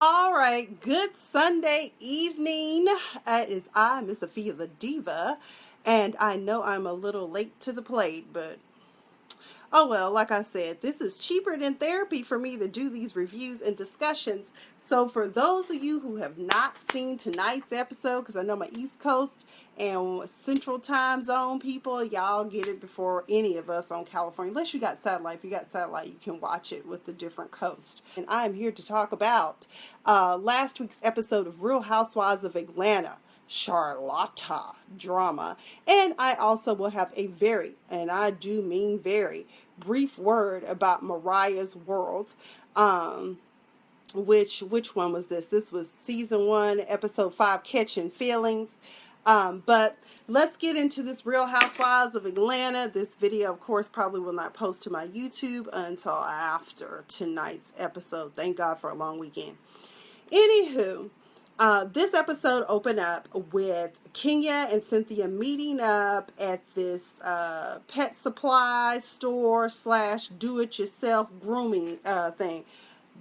All right, good Sunday evening. It is I, Miss Sophia the Diva, and I know I'm a little late to the plate, but oh well, like I said, this is cheaper than therapy for me to do these reviews and discussions. So for those of you who have not seen tonight's episode, because I know my East Coast and Central Time Zone people, y'all get it before any of us on California. Unless you got satellite. If you got satellite, you can watch it with the different coast. And I'm here to talk about last week's episode of Real Housewives of Atlanta. CHAR-LOTTA drama. And I also will have a very, and I do mean very, brief word about Mariah's world. Which one was this? This was season 1, episode 5, Catching Feelings. But let's get into this Real Housewives of Atlanta. This video, of course, probably will not post to my YouTube until after tonight's episode. Thank God for a long weekend. Anywho, this episode opened up with Kenya and Cynthia meeting up at this pet supply store / do-it-yourself grooming thing.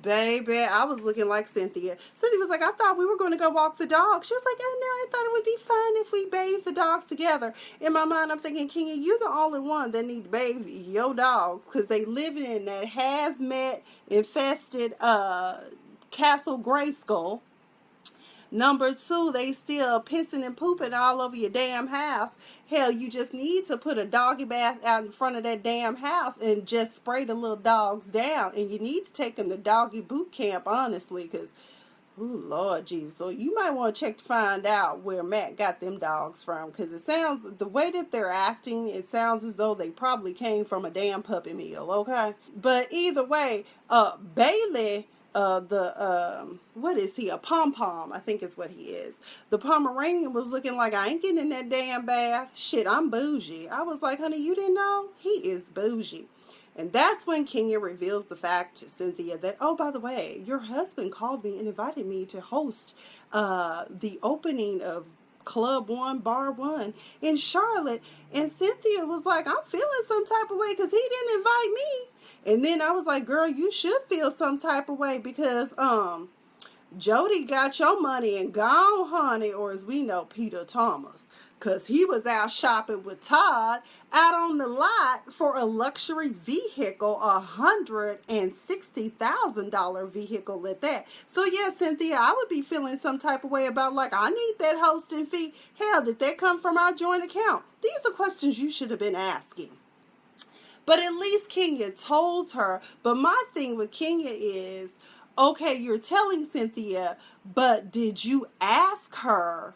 Baby, I was looking like Cynthia. Cynthia was like, I thought we were going to go walk the dog. She was like, oh no, I thought it would be fun if we bathed the dogs together. In my mind, I'm thinking, Kenya, you're the only one that need to bathe your dog because they living in that hazmat infested Castle Grayskull. Number 2, they still pissing and pooping all over your damn house. Hell, you just need to put a doggy bath out in front of that damn house and just spray the little dogs down. And you need to take them to doggy boot camp, honestly, because, ooh, Lord Jesus. So you might want to check to find out where Matt got them dogs from, because it sounds, the way that they're acting, it sounds as though they probably came from a damn puppy mill, okay? But either way, Bailey... what is he? A pom-pom, I think is what he is. The Pomeranian was looking like, I ain't getting in that damn bath. Shit, I'm bougie. I was like, honey, you didn't know? He is bougie. And that's when Kenya reveals the fact to Cynthia that, oh, by the way, your husband called me and invited me to host the opening of Club 1, Bar 1 in Charlotte. And Cynthia was like, I'm feeling some type of way because he didn't invite me. And then I was like, girl, you should feel some type of way because Jody got your money and gone, honey, or as we know, Peter Thomas. Because he was out shopping with Todd out on the lot for a luxury vehicle, $160,000 vehicle at that. So, yeah, Cynthia, I would be feeling some type of way about, like, I need that hosting fee. Hell, did that come from our joint account? These are questions you should have been asking. But at least Kenya told her. But my thing with Kenya is, okay, you're telling Cynthia, but did you ask her,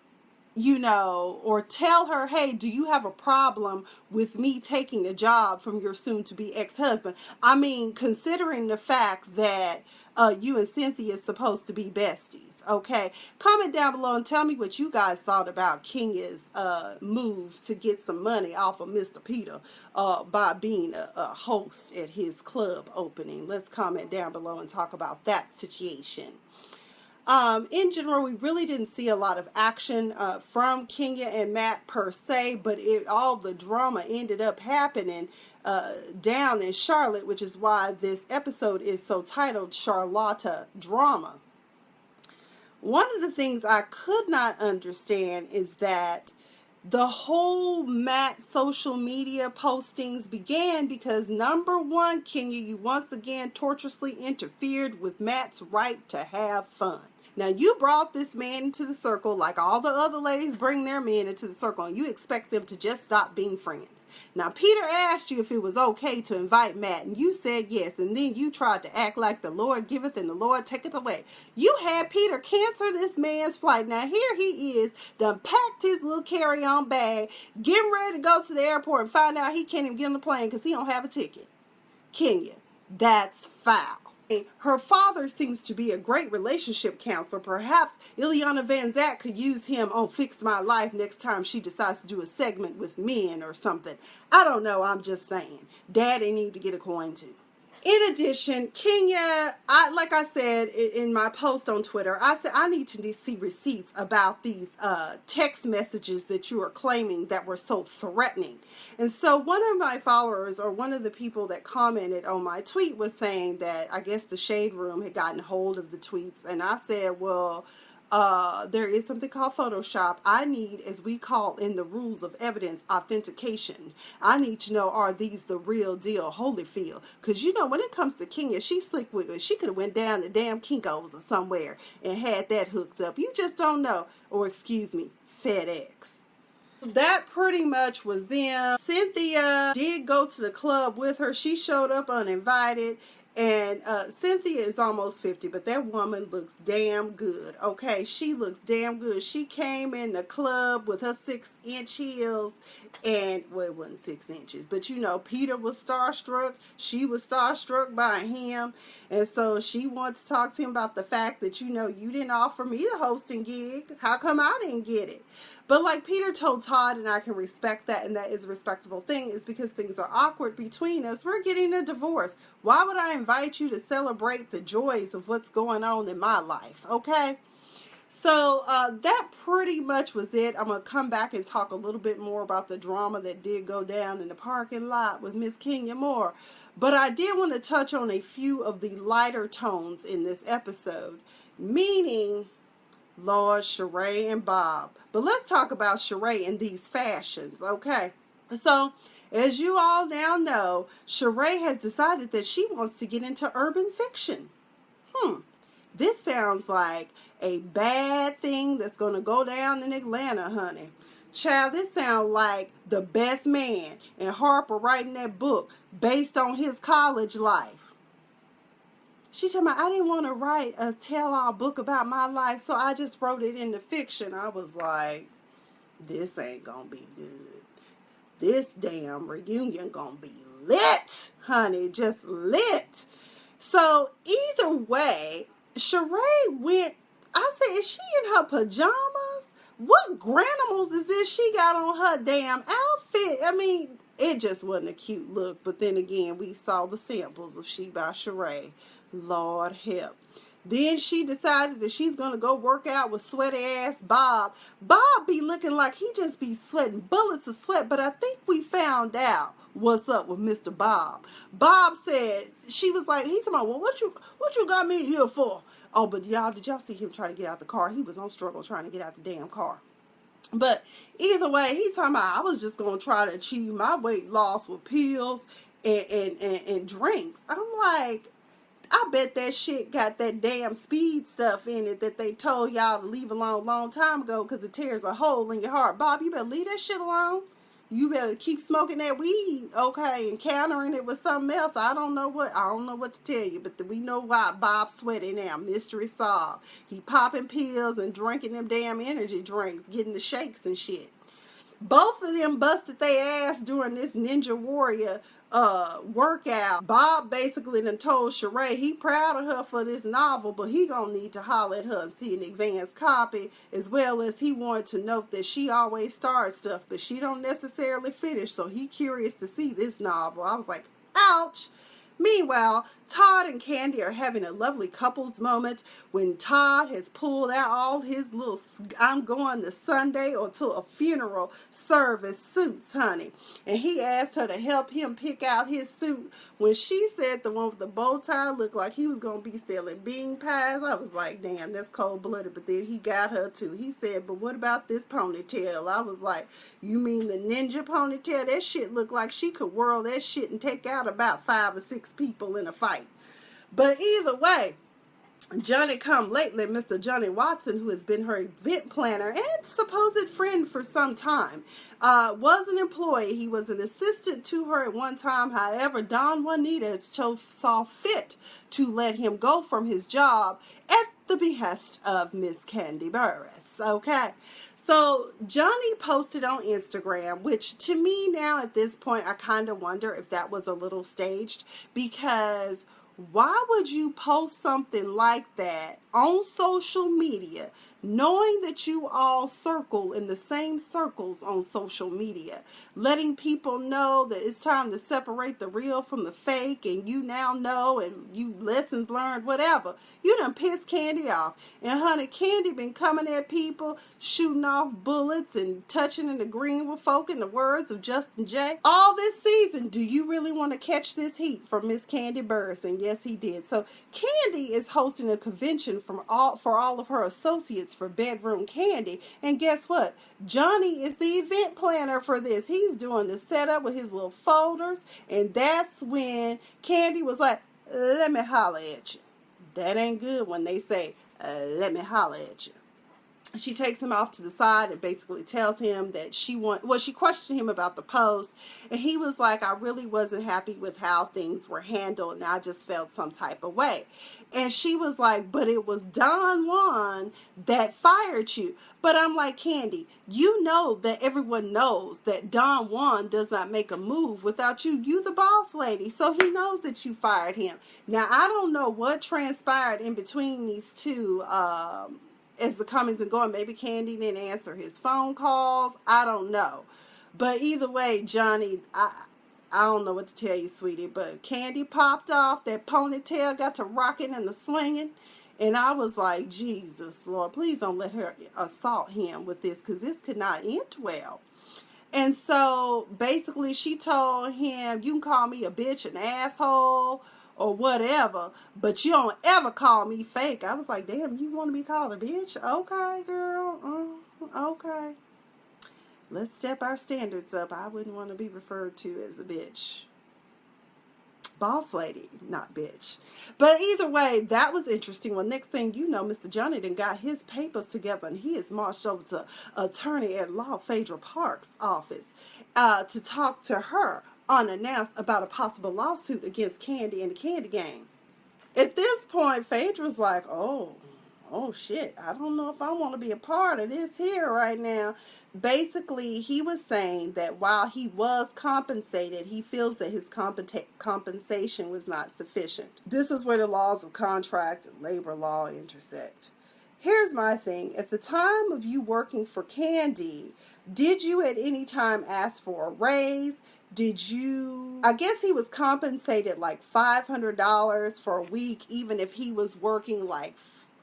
you know, or tell her, hey, do you have a problem with me taking a job from your soon-to-be ex-husband? I mean, considering the fact that you and Cynthia is supposed to be besties. Okay, comment down below and tell me what you guys thought about Kenya's move to get some money off of Mr. Peter by being a host at his club opening. Let's comment down below and talk about that situation. In general, we really didn't see a lot of action from Kenya and Matt per se, but all the drama ended up happening down in Charlotte, which is why this episode is so titled CHAR-LOTTA Drama. One of the things I could not understand is that the whole Matt social media postings began because, number one, Kenya, you once again tortuously interfered with Matt's right to have fun. Now, you brought this man into the circle like all the other ladies bring their men into the circle, and you expect them to just stop being friends. Now, Peter asked you if it was okay to invite Matt, and you said yes, and then you tried to act like the Lord giveth and the Lord taketh away. You had Peter cancel this man's flight. Now, here he is, done packed his little carry-on bag, getting ready to go to the airport and find out he can't even get on the plane because he don't have a ticket. Kenya, that's foul. Her father seems to be a great relationship counselor. Perhaps Ileana Van Zant could use him on Fix My Life next time she decides to do a segment with men or something. I don't know, I'm just saying. Daddy need to get a coin too. In addition, Kenya, like I said in my post on Twitter, I said I need to see receipts about these text messages that you are claiming that were so threatening. And so one of my followers, or one of the people that commented on my tweet, was saying that I guess the Shade Room had gotten hold of the tweets. And I said, well, there is something called Photoshop. I need, as we call in the rules of evidence, authentication. I need to know, are these the real deal Holyfield? Because, you know, when it comes to Kenya, she's slick with it. She could have went down to damn Kinko's or somewhere and had that hooked up. You just don't know. Or, excuse me, FedEx. That pretty much was them. Cynthia did go to the club with her. She showed up uninvited. And Cynthia is almost 50, but that woman looks damn good. Okay, she looks damn good. She came in the club with her 6-inch heels, and, well, it wasn't 6 inches, but you know, Peter was starstruck. She was starstruck by him. And so she wants to talk to him about the fact that, you know, you didn't offer me the hosting gig. How come I didn't get it? But like Peter told Todd, and I can respect that, and that is a respectable thing, is because things are awkward between us. We're getting a divorce. Why would I invite you to celebrate the joys of what's going on in my life? Okay? So that pretty much was it. I'm going to come back and talk a little bit more about the drama that did go down in the parking lot with Miss Kenya Moore. But I did want to touch on a few of the lighter tones in this episode, meaning Lord, Sheree and Bob. But let's talk about Sheree in these fashions, okay? So, as you all now know, Sheree has decided that she wants to get into urban fiction. This sounds like a bad thing that's going to go down in Atlanta, honey. Child, this sounds like The Best Man and Harper writing that book based on his college life. She told me, I didn't want to write a tell-all book about my life, so I just wrote it into fiction. I was like, this ain't going to be good. This damn reunion going to be lit, honey, just lit. So either way, Sheree went, I said, is she in her pajamas? What granimals is this she got on her damn outfit? I mean, it just wasn't a cute look. But then again, we saw the samples of She by Sheree. Lord help. Then she decided that she's going to go work out with sweaty ass Bob. Bob be looking like he just be sweating bullets of sweat. But I think we found out what's up with Mr. Bob. Bob said, she was like, he's talking about, well, what you got me here for? Oh, but y'all, did y'all see him trying to get out the car? He was on struggle trying to get out the damn car. But either way, he's talking about, I was just going to try to achieve my weight loss with pills and drinks. I'm like, I bet that shit got that damn speed stuff in it that they told y'all to leave alone a long time ago because it tears a hole in your heart. Bob, you better leave that shit alone. You better keep smoking that weed, okay, and countering it with something else. I don't know what to tell you, but we know why Bob's sweating now. Mystery solved. He popping pills and drinking them damn energy drinks, getting the shakes and shit. Both of them busted their ass during this Ninja Warrior workout. Bob basically done told Sheree he proud of her for this novel, but he gonna need to holler at her and see an advanced copy, as well as he wanted to note that she always starts stuff, but she don't necessarily finish, so he curious to see this novel. I was like, ouch. Meanwhile, Todd and Candy are having a lovely couples moment when Todd has pulled out all his little I'm going to Sunday or to a funeral service suits, honey. And he asked her to help him pick out his suit. When she said the one with the bow tie looked like he was going to be selling bean pies, I was like, damn, that's cold-blooded. But then he got her too. He said, but what about this ponytail? I was like, you mean the ninja ponytail? That shit looked like she could whirl that shit and take out about 5 or 6 people in a fight. But either way, Johnny come lately, Mr. Johnny Watson, who has been her event planner and supposed friend for some time, was an employee. He was an assistant to her at one time. However, Don Juanita saw fit to let him go from his job at the behest of Miss Candy Burris. Okay. So Johnny posted on Instagram, which to me now at this point, I kind of wonder if that was a little staged, because why would you post something like that on social media, knowing that you all circle in the same circles on social media, letting people know that it's time to separate the real from the fake, and you now know, and you lessons learned, whatever. You done pissed Candy off. And honey, Candy been coming at people, shooting off bullets and touching and agreeing with folk, in the words of Justin J. All this season, do you really want to catch this heat from Miss Candy Burris? And yes, he did. So Candy is hosting a convention for all of her associates for Bedroom Candy. And guess what? Johnny is the event planner for this. He's doing the setup with his little folders. And that's when Candy was like, let me holler at you. That ain't good when they say, let me holler at you. She takes him off to the side and basically tells him that she questioned him about the post, and he was like, I really wasn't happy with how things were handled, and I just felt some type of way. And she was like, but it was Don Juan that fired you. But I'm like, Candy, you know that everyone knows that Don Juan does not make a move without you. You the boss lady. So he knows that you fired him. Now, I don't know what transpired in between these two, as the comings and going. Maybe Candy didn't answer his phone calls. I don't know. But either way, Johnny, I don't know what to tell you, sweetie, but Candy popped off. That ponytail got to rocking and the swinging. And I was like, Jesus, Lord, please don't let her assault him with this, because this could not end well. And so basically she told him, you can call me a bitch, an asshole, or whatever, but you don't ever call me fake. I was like, damn, you want to be called a bitch? Okay, girl. Okay. Let's step our standards up. I wouldn't want to be referred to as a bitch. Boss lady, not bitch. But either way, that was interesting. Well, next thing you know, Mr. Johnny done got his papers together, and he is marched over to attorney at law Phaedra Park's office to talk to her unannounced about a possible lawsuit against Candy and the Candy Gang. At this point, Phaedra's like, oh shit, I don't know if I want to be a part of this here right now. Basically, he was saying that while he was compensated, he feels that his compensation was not sufficient. This is where the laws of contract and labor law intersect. Here's my thing. At the time of you working for Candy, did you at any time ask for a raise? Did you, I guess he was compensated like $500 for a week, even if he was working like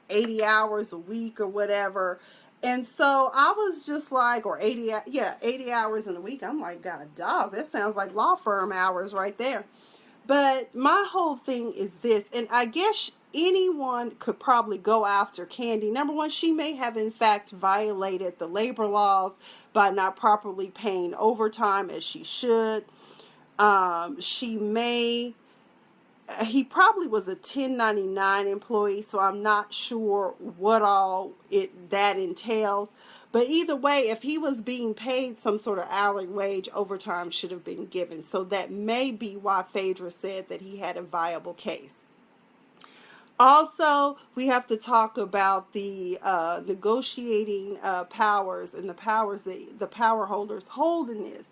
80 hours a week or whatever. And so I was just like, or 80 hours in a week. I'm like, God dog, that sounds like law firm hours right there. But my whole thing is this, and I guess anyone could probably go after Candy. Number one, she may have in fact violated the labor laws by not properly paying overtime as she should. He probably was a 1099 employee, so I'm not sure what all that entails. But either way, if he was being paid some sort of hourly wage, overtime should have been given. So that may be why Phaedra said that he had a viable case. Also, we have to talk about the negotiating powers and the powers that the power holders hold in this.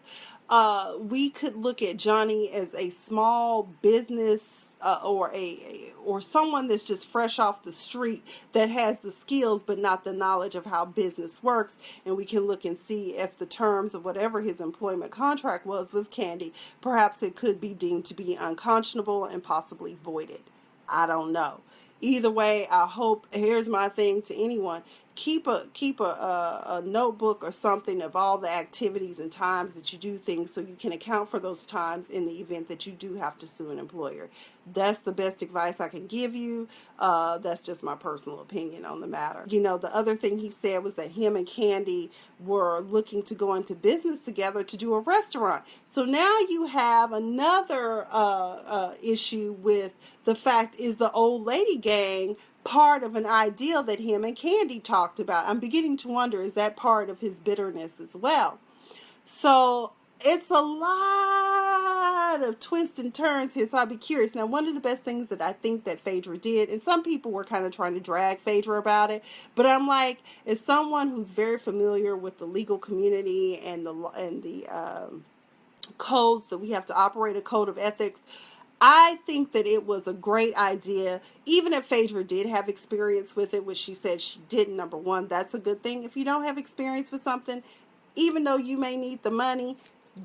We could look at Johnny as a small business or someone that's just fresh off the street that has the skills but not the knowledge of how business works, and we can look and see if the terms of whatever his employment contract was with Candy, perhaps it could be deemed to be unconscionable and possibly voided. I don't know. Either way, I hope, here's my thing to anyone, keep a notebook or something of all the activities and times that you do things, so you can account for those times in the event that you do have to sue an employer. That's the best advice I can give you. That's just my personal opinion on the matter. You know, the other thing he said was that him and Candy were looking to go into business together to do a restaurant. So now you have another issue with the fact, is the old lady gang part of an ideal that him and Candy talked about? I'm beginning to wonder, is that part of his bitterness as well? So it's a lot of twists and turns here, so I'd be curious. Now, one of the best things that I think that Phaedra did, and some people were kind of trying to drag Phaedra about it, but I'm like, as someone who's very familiar with the legal community and the codes that we have to operate, a code of ethics, I think that it was a great idea, even if Phaedra did have experience with it, which she said she didn't. Number one, that's a good thing. If you don't have experience with something, even though you may need the money,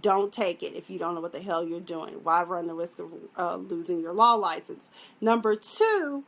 don't take it if you don't know what the hell you're doing. Why run the risk of losing your law license? Number two,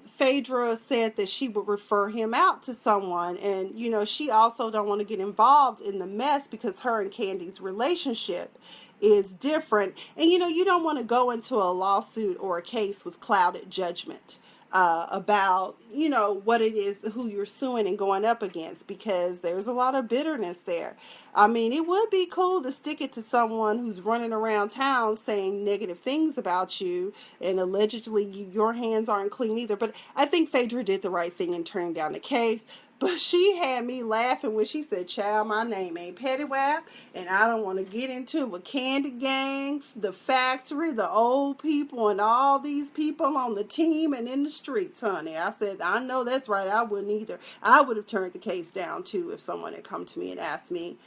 Phaedra said that she would refer him out to someone, and you know, she also don't want to get involved in the mess because her and Candy's relationship is different, and you know, you don't want to go into a lawsuit or a case with clouded judgment about, you know, what it is, who you're suing and going up against, because there's a lot of bitterness there. I mean, it would be cool to stick it to someone who's running around town saying negative things about you, and allegedly your hands aren't clean either. But I think Phaedra did the right thing in turning down the case. But she had me laughing when she said, "Child, my name ain't Pettywap, and I don't want to get into it with Candy Gang, the factory, the old people, and all these people on the team and in the streets, honey." I said, "I know that's right. I wouldn't either. I would have turned the case down, too, if someone had come to me and asked me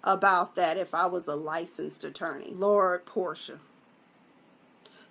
about that if I was a licensed attorney." Lord, Portia.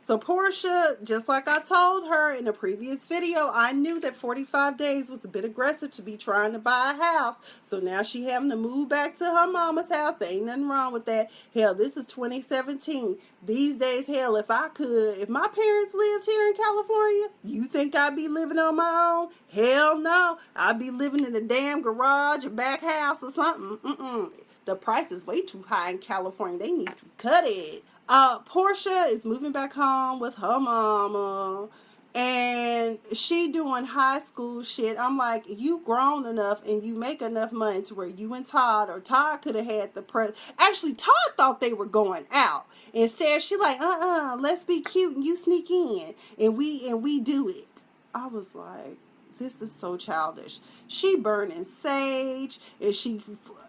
So Portia, just like I told her in a previous video, I knew that 45 days was a bit aggressive to be trying to buy a house. So now she having to move back to her mama's house. There ain't nothing wrong with that. Hell, this is 2017. These days, hell, if my parents lived here in California, you think I'd be living on my own? Hell no. I'd be living in a damn garage or back house or something. The price is way too high in California. They need to cut it. Portia is moving back home with her mama, and she doing high school shit. I'm like, you grown enough and you make enough money to where you and Todd, or Todd could have had actually, Todd thought they were going out. Instead, she like, let's be cute and you sneak in and we do it. I was like, this is so childish. She burning sage, and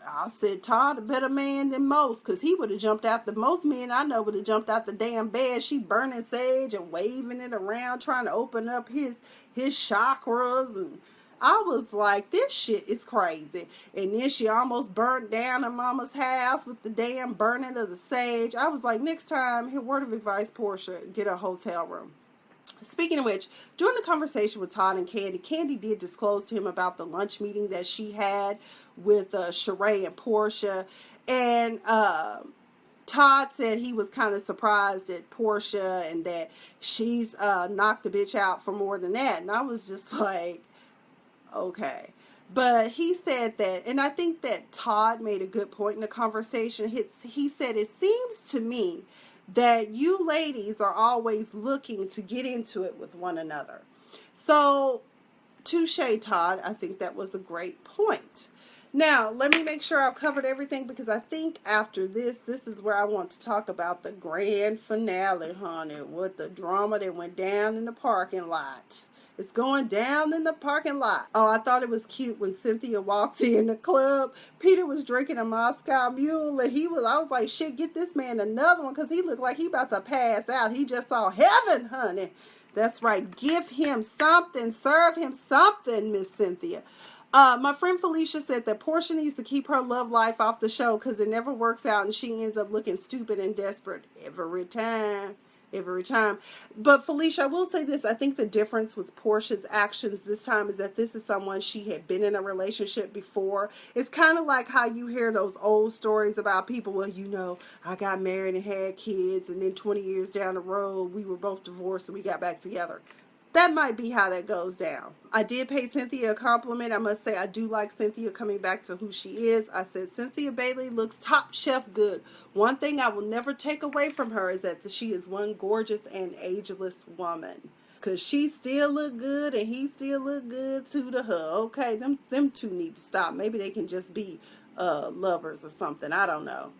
I said, Todd a better man than most, because he would have jumped out. Most men I know would have jumped out the damn bed. She burning sage and waving it around, trying to open up his chakras, and I was like, this shit is crazy. And then she almost burnt down her mama's house with the damn burning of the sage. I was like, next time, here, word of advice, Portia, get a hotel room. Speaking of which, during the conversation with Todd and Candy, Candy did disclose to him about the lunch meeting that she had with Sheree and Portia. And Todd said he was kind of surprised at Portia and that she's knocked the bitch out for more than that. And I was just like, okay. But he said that, and I think that Todd made a good point in the conversation. He said, it seems to me that you ladies are always looking to get into it with one another. So, touche, Todd. I think that was a great point. Now, let me make sure I've covered everything, because I think after this is where I want to talk about the grand finale, honey. What the drama that went down in the parking lot. It's going down in the parking lot. Oh, I thought it was cute when Cynthia walked in the club. Peter was drinking a Moscow Mule, and I was like, shit, get this man another one, because he looked like he about to pass out. He just saw heaven, honey. That's right. Give him something. Serve him something, Miss Cynthia. My friend Felicia said that Portia needs to keep her love life off the show because it never works out and she ends up looking stupid and desperate every time. But Felicia, I will say this. I think the difference with Portia's actions this time is that this is someone she had been in a relationship before. It's kind of like how you hear those old stories about people, well, you know, I got married and had kids, and then 20 years down the road, we were both divorced and we got back together. That might be how that goes down. I did pay Cynthia a compliment. I must say I do like Cynthia coming back to who she is. I said Cynthia Bailey looks top shelf good. One thing I will never take away from her is that she is one gorgeous and ageless woman. Because she still look good and he still look good too to her. Okay, them two need to stop. Maybe they can just be lovers or something. I don't know.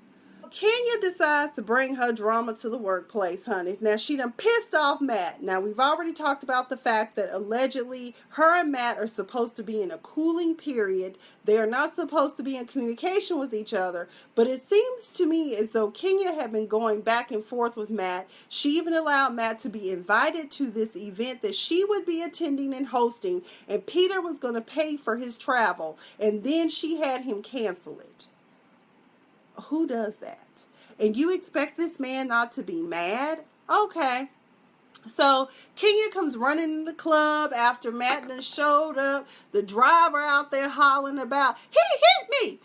Kenya decides to bring her drama to the workplace, honey. Now, she done pissed off Matt. Now, we've already talked about the fact that allegedly her and Matt are supposed to be in a cooling period. They are not supposed to be in communication with each other. But it seems to me as though Kenya had been going back and forth with Matt. She even allowed Matt to be invited to this event that she would be attending and hosting. And Peter was going to pay for his travel. And then she had him cancel it. Who does that? And you expect this man not to be mad? Okay. So Kenya comes running in the club after Matt done showed up. The driver out there hollering about, he hit me.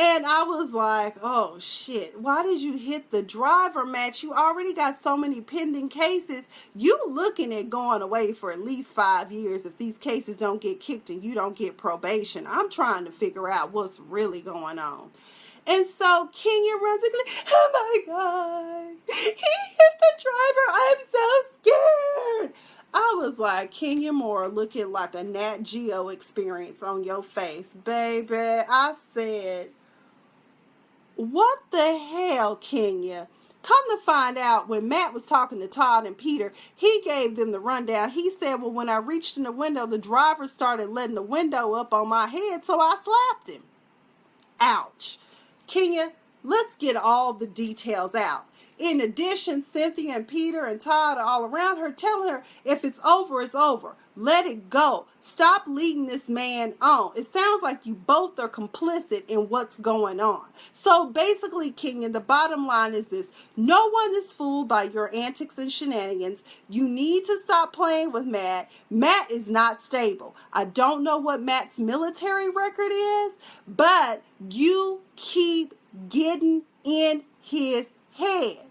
And I was like, oh shit, why did you hit the driver, Matt? You already got so many pending cases. You looking at going away for at least 5 years if these cases don't get kicked and you don't get probation. I'm trying to figure out what's really going on. And so Kenya runs and goes, oh my God, he hit the driver. I'm so scared. I was like, Kenya Moore looking like a Nat Geo experience on your face, baby. I said, what the hell, Kenya? Come to find out, when Matt was talking to Todd and Peter, he gave them the rundown. He said, well, when I reached in the window, the driver started letting the window up on my head, so I slapped him. Ouch. Kenya, let's get all the details out. In addition, Cynthia and Peter and Todd are all around her, telling her, if it's over, it's over. Let it go. Stop leading this man on. It sounds like you both are complicit in what's going on. So basically, Kenya, the bottom line is this. No one is fooled by your antics and shenanigans. You need to stop playing with Matt. Matt is not stable. I don't know what Matt's military record is, but you keep getting in his head.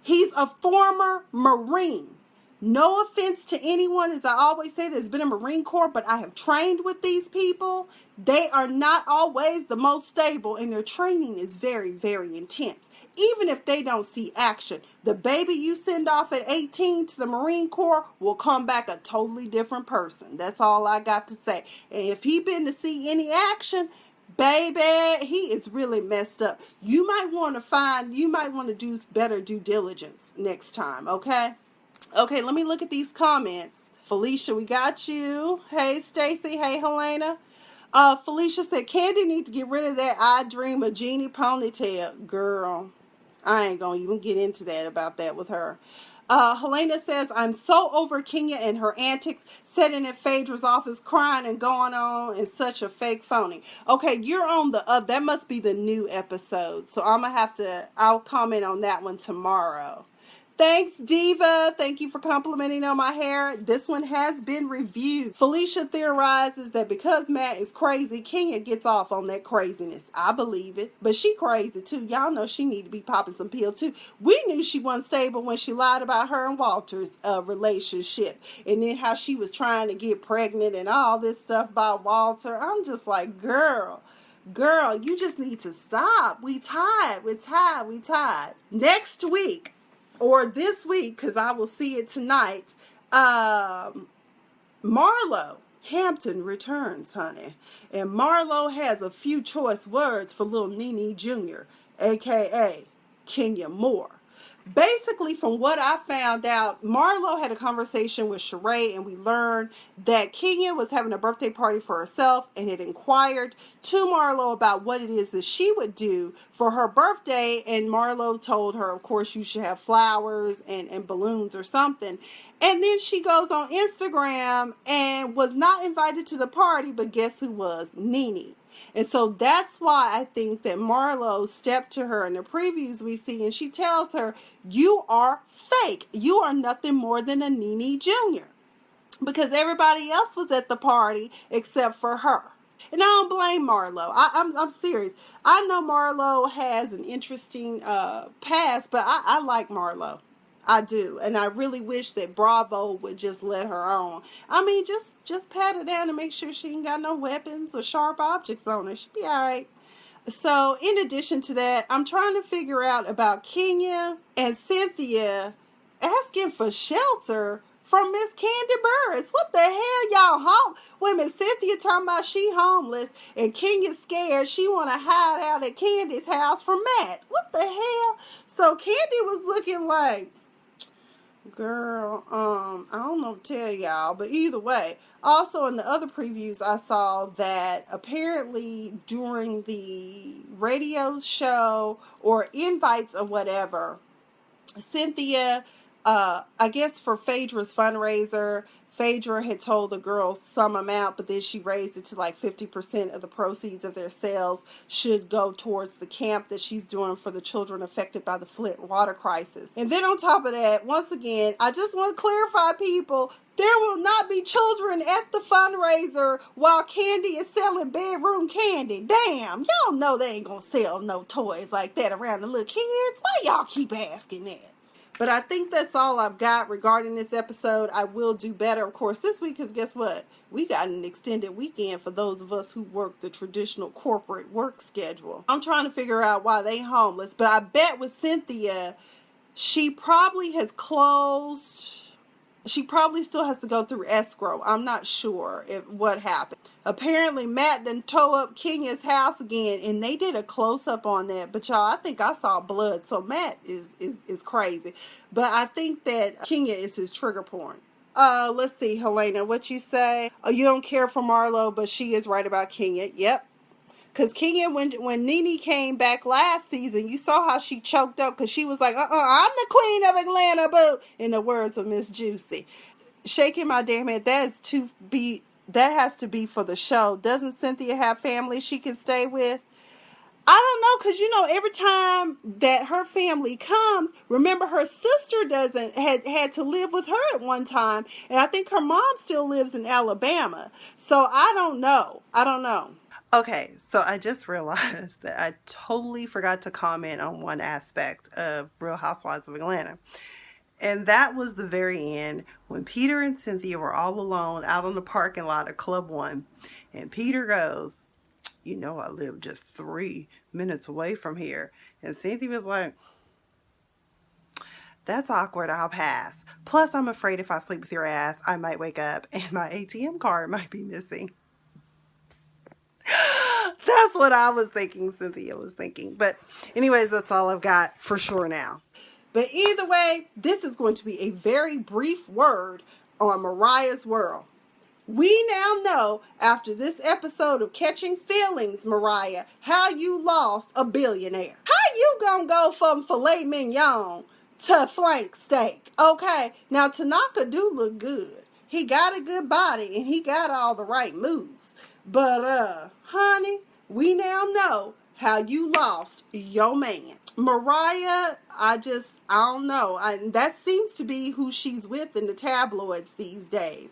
He's a former Marine. No offense to anyone, as I always say, that's been in Marine Corps, but I have trained with these people. They are not always the most stable, and their training is very, very intense. Even if they don't see action, the baby you send off at 18 to the Marine Corps will come back a totally different person. That's all I got to say. And if he been to see any action, baby, he is really messed up. You might want to do better due diligence next time, okay? Okay, let me look at these comments. Felicia, we got you. Hey, Stacy. Hey, Helena. Felicia said, Candy need to get rid of that I Dream a Genie ponytail. Girl, I ain't going to even get into that about that with her. Helena says, I'm so over Kenya and her antics, sitting at Phaedra's office crying and going on and such a fake phony. Okay, you're on the, that must be the new episode. So I'll comment on that one tomorrow. Thanks, Diva. Thank you for complimenting on my hair. This one has been reviewed. Felicia theorizes that because Matt is crazy, Kenya gets off on that craziness. I believe it. But she crazy, too. Y'all know she need to be popping some pills, too. We knew she wasn't stable when she lied about her and Walter's relationship. And then how she was trying to get pregnant and all this stuff by Walter. I'm just like, girl, you just need to stop. We tied. Next week, or this week, because I will see it tonight, Marlo Hampton returns, honey. And Marlo has a few choice words for little Nene Jr., a.k.a. Kenya Moore. Basically, from what I found out, Marlo had a conversation with Sheree, and we learned that Kenya was having a birthday party for herself and had inquired to Marlo about what it is that she would do for her birthday. And Marlo told her, of course, you should have flowers and balloons or something. And then she goes on Instagram and was not invited to the party, but guess who was? Nene. And so that's why I think that Marlo stepped to her in the previews we see, and she tells her, you are fake. You are nothing more than a Nene Jr. Because everybody else was at the party except for her. And I don't blame Marlo. I'm serious. I know Marlo has an interesting past, but I like Marlo. I do, and I really wish that Bravo would just let her on. I mean, just pat her down and make sure she ain't got no weapons or sharp objects on her. She'll be all right. So, in addition to that, I'm trying to figure out about Kenya and Cynthia asking for shelter from Miss Candy Burris. What the hell, y'all home? Wait a minute, Cynthia talking about she homeless, and Kenya's scared she want to hide out at Candy's house from Matt. What the hell? So, Candy was looking like, girl, I don't know what to tell y'all, but either way. Also, in the other previews, I saw that apparently during the radio show or invites or whatever, Cynthia, I guess for Phaedra's fundraiser, Phaedra had told the girls some amount, but then she raised it to like 50% of the proceeds of their sales should go towards the camp that she's doing for the children affected by the Flint water crisis. And then on top of that, once again, I just want to clarify, people, there will not be children at the fundraiser while Candy is selling bedroom candy. Damn, y'all know they ain't gonna sell no toys like that around the little kids. Why y'all keep asking that? But I think that's all I've got regarding this episode. I will do better, of course, this week, because guess what? We got an extended weekend for those of us who work the traditional corporate work schedule. I'm trying to figure out why they homeless, but I bet with Cynthia, she probably has closed. She probably still has to go through escrow. I'm not sure what happened. Apparently, Matt done tore up Kenya's house again, and they did a close-up on that. But, y'all, I think I saw blood, so Matt is crazy. But I think that Kenya is his trigger point. Let's see, Helena, what you say? Oh, you don't care for Marlo, but she is right about Kenya. Yep. Because Kenya, when Nene came back last season, you saw how she choked up because she was like, I'm the queen of Atlanta, boo, in the words of Miss Juicy. Shaking my damn head, that has to be for the show. Doesn't Cynthia have family she can stay with? I don't know, because, you know, every time that her family comes, remember her sister had to live with her at one time, and I think her mom still lives in Alabama. So I don't know. Okay, so I just realized that I totally forgot to comment on one aspect of Real Housewives of Atlanta. And that was the very end when Peter and Cynthia were all alone out on the parking lot of Club One. And Peter goes, you know, I live just 3 minutes away from here. And Cynthia was like, that's awkward, I'll pass. Plus, I'm afraid if I sleep with your ass, I might wake up and my ATM card might be missing. That's what I was thinking, Cynthia was thinking. But anyways, that's all I've got for sure now. But either way, this is going to be a very brief word on Mariah's world. We now know, after this episode of Catching Feelings, Mariah, how you lost a billionaire. How you gonna go from filet mignon to flank steak? Okay, now Tanaka do look good. He got a good body and he got all the right moves. But, honey, we now know how you lost your man. Mariah, I don't know. That seems to be who she's with in the tabloids these days.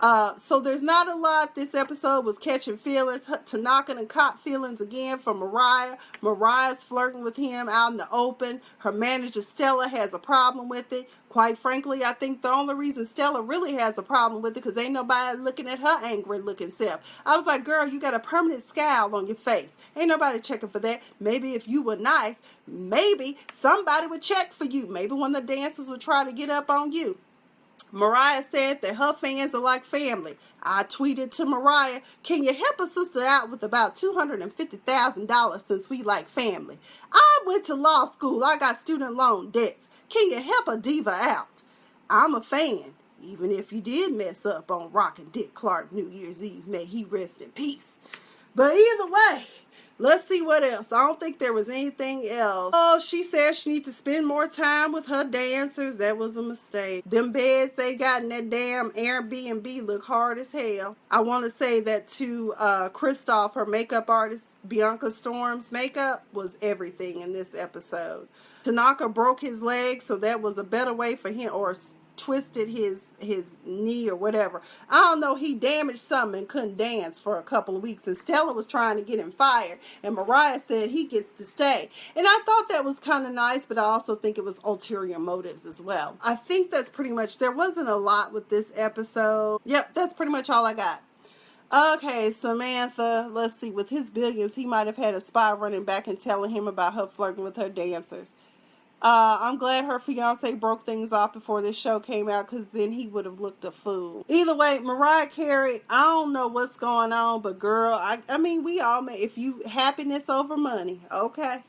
So there's not a lot. This episode was catching feelings. Tanaka and caught feelings again for Mariah. Mariah's flirting with him out in the open. Her manager Stella has a problem with it. Quite frankly, I think the only reason Stella really has a problem with it because ain't nobody looking at her angry looking self. I was like, girl, you got a permanent scowl on your face. Ain't nobody checking for that. Maybe if you were nice, maybe somebody would check for you. Maybe one of the dancers would try to get up on you. Mariah said that her fans are like family. I tweeted to Mariah, can you help a sister out with about $250,000 since we like family? I went to law school. I got student loan debts. Can you help a diva out? I'm a fan. Even if you did mess up on rockin' Dick Clark New Year's Eve, may he rest in peace. But either way, let's see what else. I don't think there was anything else. Oh, she said she needs to spend more time with her dancers. That was a mistake. Them beds they got in that damn Airbnb look hard as hell. I want to say that to Christoph, her makeup artist, Bianca Storm's makeup was everything in this episode. Tanaka broke his leg, so that was a better way for him, or twisted his knee or whatever. I don't know, he damaged something and couldn't dance for a couple of weeks, and Stella was trying to get him fired, and Mariah said he gets to stay. And I thought that was kind of nice, but I also think it was ulterior motives as well. I think that's pretty much, there wasn't a lot with this episode. Yep, that's pretty much all I got. Okay, Samantha, let's see, with his billions, he might have had a spy running back and telling him about her flirting with her dancers. I'm glad her fiance broke things off before this show came out, because then he would have looked a fool. Either way, Mariah Carey, I don't know what's going on, but girl, I mean, we all may, if you happiness over money, okay,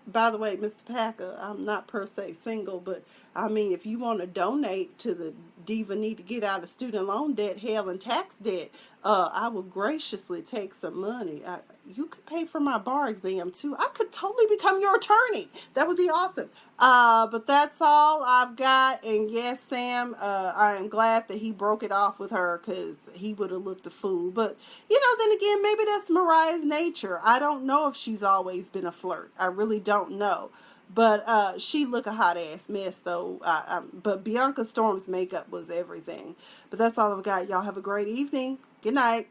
By the way, Mr. Packer, I'm not per se single, but I mean, if you want to donate to the Diva Need to Get Out of Student Loan Debt, Hell, and Tax Debt, I will graciously take some money. You could pay for my bar exam, too. I could totally become your attorney. That would be awesome. But that's all I've got. And yes, Sam, I am glad that he broke it off with her, because he would have looked a fool. But, you know, then again, maybe that's Mariah's nature. I don't know if she's always been a flirt. I really don't know. But she look a hot ass mess though. But Bianca Storm's makeup was everything. But that's all I've got. Y'all have a great evening. Good night.